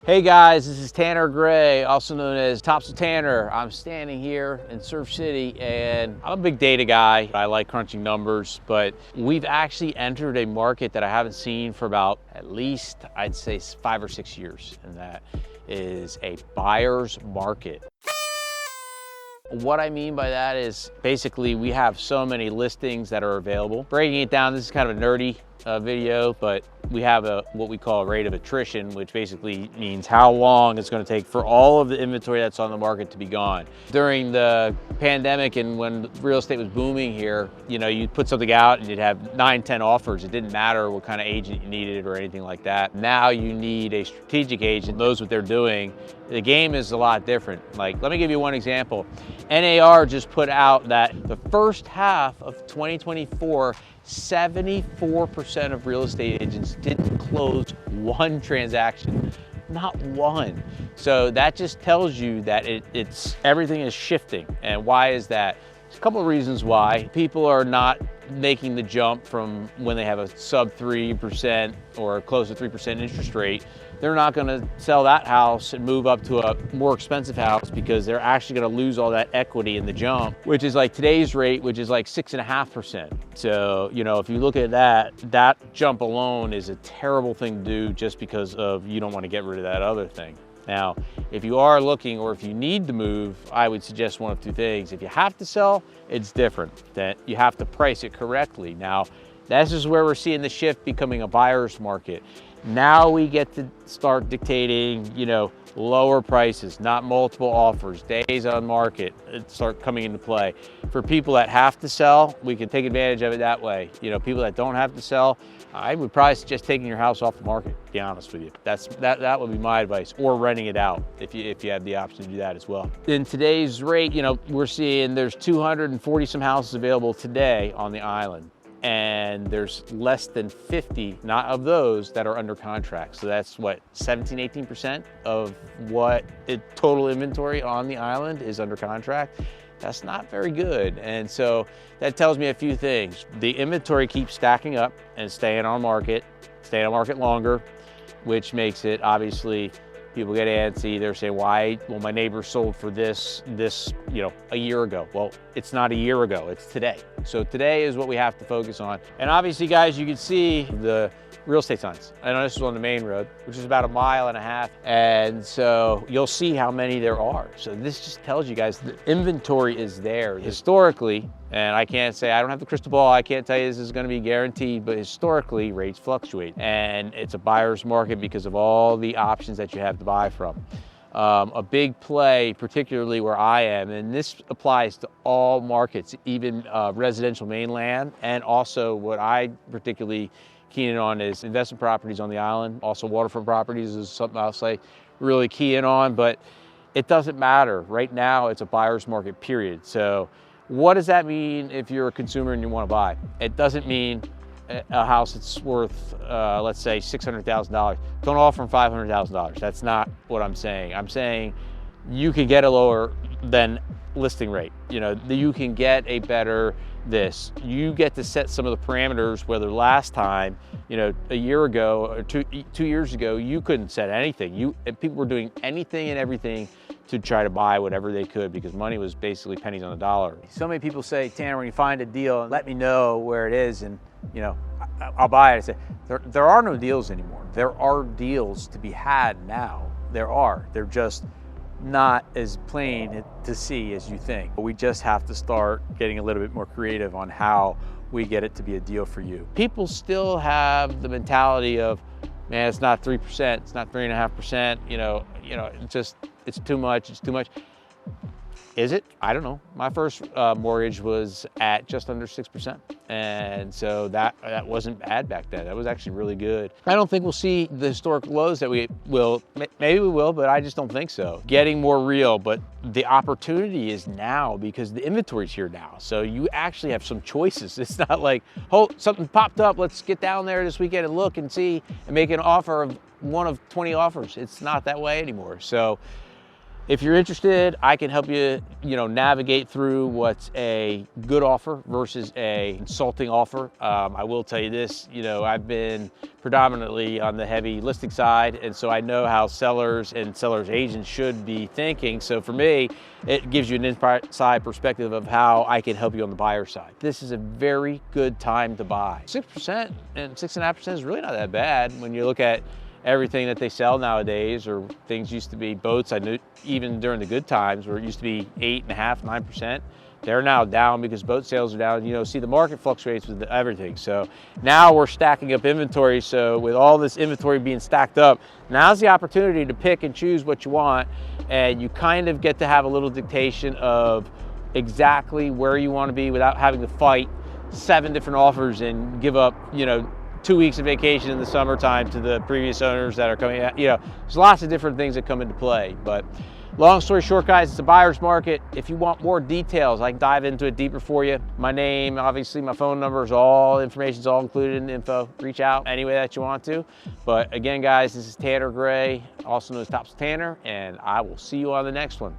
Hey guys, this is Tanner Gray, also known as Topsail Tanner. I'm standing here in Surf City and I'm a big data guy. I like crunching numbers, but we've actually entered a market that I haven't seen for about at least, I'd say 5 or 6 years, and that is a buyer's market. What I mean by that is basically we have so many listings that are available. Breaking it down, this is kind of a nerdy video, but we have what we call a rate of attrition, which basically means how long it's going to take for all of the inventory that's on the market to be gone. During the pandemic and when real estate was booming here, you know, you'd put something out and you'd have 9, 10 offers. It didn't matter what kind of agent you needed or anything like that. Now you need a strategic agent that knows what they're doing. The game is a lot different. Like, let me give you one example. NAR just put out that the first half of 2024, 74% of real estate agents didn't close one transaction, not one. So that just tells you that everything is shifting. And why is that? There's a couple of reasons why. People are not making the jump from when they have a sub 3% or close to 3% interest rate. They're not going to sell that house and move up to a more expensive house because they're actually going to lose all that equity in the jump, which is like today's rate, which is like 6.5%. So, you know, if you look at that jump alone is a terrible thing to do just because of you don't want to get rid of that other thing. Now, if you are looking or if you need to move, I would suggest one of two things. If you have to sell, it's different. That you have to price it correctly. Now, this is where we're seeing the shift becoming a buyer's market. Now we get to start dictating, you know, lower prices, not multiple offers, days on market start coming into play. For people that have to sell, we can take advantage of it that way. You know, people that don't have to sell, I would probably suggest taking your house off the market, to be honest with you. That would be my advice, or renting it out if you have the option to do that as well. In today's rate, you know, we're seeing there's 240 some houses available today on the island. And there's less than 50, not of those, that are under contract. So that's what, 17, 18% of what total inventory on the island is under contract. That's not very good. And so that tells me a few things. The inventory keeps stacking up and staying on market longer, which makes it obviously, people get antsy. They're saying, why? Well, my neighbor sold for this, you know, a year ago. Well, it's not a year ago, it's today. So today is what we have to focus on. And obviously, guys, you can see the real estate signs. I know this is on the main road, which is about 1.5 miles. And so you'll see how many there are. So this just tells you guys the inventory is there. Historically, and I can't say, I don't have the crystal ball, I can't tell you this is gonna be guaranteed, but historically rates fluctuate. And it's a buyer's market because of all the options that you have to buy from. A big play, particularly where I am, and this applies to all markets, even residential mainland, and also what I particularly keen in on is investment properties on the island. Also waterfront properties is something I'll say really key in on, but it doesn't matter. Right now, it's a buyer's market, period. So what does that mean if you're a consumer and you want to buy? It doesn't mean a house that's worth, let's say $600,000. Don't offer them $500,000. That's not what I'm saying. I'm saying you can get a lower than listing rate. You know, you can get a better this. You get to set some of the parameters, whether last time, you know, a year ago or two years ago, you couldn't set anything. People were doing anything and everything to try to buy whatever they could because money was basically pennies on the dollar. So many people say, Tanner, when you find a deal, let me know where it is and, you know, I'll buy it. I say, there are no deals anymore. There are deals to be had now. They're just not as plain to see as you think. We just have to start getting a little bit more creative on how we get it to be a deal for you. People still have the mentality of, man, it's not 3%, it's not 3.5%, you know, it's too much, it's too much. Is it? I don't know. My first mortgage was at just under 6%. And so that wasn't bad back then. That was actually really good. I don't think we'll see the historic lows that we will. Maybe we will, but I just don't think so. Getting more real, but the opportunity is now because the inventory's here now. So you actually have some choices. It's not like, oh, something popped up, let's get down there this weekend and look and see and make an offer of one of 20 offers. It's not that way anymore. So if you're interested, I can help you, navigate through what's a good offer versus a insulting offer. I will tell you this, I've been predominantly on the heavy listing side, and so I know how sellers and sellers agents should be thinking. So for me, it gives you an inside perspective of how I can help you on the buyer side. This is a very good time to buy. 6% and 6.5% is really not that bad when you look at everything that they sell nowadays, or things used to be boats. I knew even during the good times where it used to be 8.5%, 9%. They're now down because boat sales are down. See, the market fluctuates with everything. So now we're stacking up inventory. So with all this inventory being stacked up, now's the opportunity to pick and choose what you want. And you kind of get to have a little dictation of exactly where you want to be without having to fight 7 different offers and give up, 2 weeks of vacation in the summertime to the previous owners that are coming out. There's lots of different things that come into play. But long story short, guys, it's a buyer's market. If you want more details, I can dive into it deeper for you. My name, obviously my phone number, is all information's all included in the info. Reach out any way that you want to. But again, guys, this is Tanner Gray, also known as Topsail Tanner, and I will see you on the next one.